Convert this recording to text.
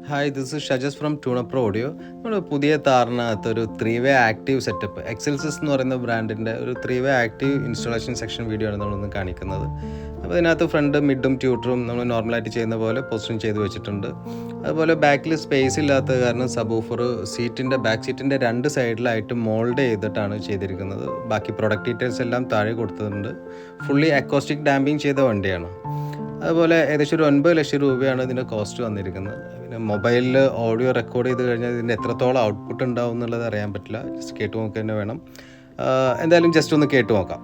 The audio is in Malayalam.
Hi, this is Shajas from ട്യൂണപ്രോ ഓഡിയോ. നമ്മൾ പുതിയ താറിനകത്ത് ഒരു 3-വേ ആക്റ്റീവ് സെറ്റപ്പ് എക്സെൽസിസ് എന്ന് പറയുന്ന ബ്രാൻഡിൻ്റെ ഒരു 3-വേ ആക്റ്റീവ് ഇൻസ്റ്റാളേഷൻ സെക്ഷൻ വീഡിയോ ആണ് നമ്മളിന്ന് കാണിക്കുന്നത്. അപ്പോൾ ഇതിനകത്ത് ഫ്രണ്ട് മിഡും ട്യൂട്ടറും നമ്മൾ നോർമലായിട്ട് ചെയ്യുന്ന പോലെ പൊസിഷൻ ചെയ്ത് വെച്ചിട്ടുണ്ട്. അതുപോലെ ബാക്കിൽ സ്പേസ് ഇല്ലാത്തത് കാരണം സബൂഫർ ബാക്ക് സീറ്റിൻ്റെ 2 സൈഡിലായിട്ട് മോൾഡ് ചെയ്തിട്ടാണ് ചെയ്തിരിക്കുന്നത്. ബാക്കി പ്രൊഡക്റ്റ് ഡീറ്റെയിൽസ് എല്ലാം താഴെ കൊടുത്തിട്ടുണ്ട്. ഫുള്ളി അക്കോസ്റ്റിക് ഡാമ്പിങ് ചെയ്ത വണ്ടിയാണ്. അതുപോലെ ഏകദേശം ഒരു 9 ലക്ഷം രൂപയാണ് ഇതിൻ്റെ കോസ്റ്റ് വന്നിരിക്കുന്നത്. പിന്നെ മൊബൈലിൽ ഓഡിയോ റെക്കോർഡ് ചെയ്ത് കഴിഞ്ഞാൽ ഇതിൻ്റെ എത്രത്തോളം ഔട്ട്പുട്ട് ഉണ്ടാവും എന്നുള്ളത് അറിയാൻ പറ്റില്ല. ജസ്റ്റ് കേട്ട് നോക്കുക തന്നെ വേണം. എന്തായാലും ജസ്റ്റ് ഒന്ന് കേട്ട് നോക്കാം.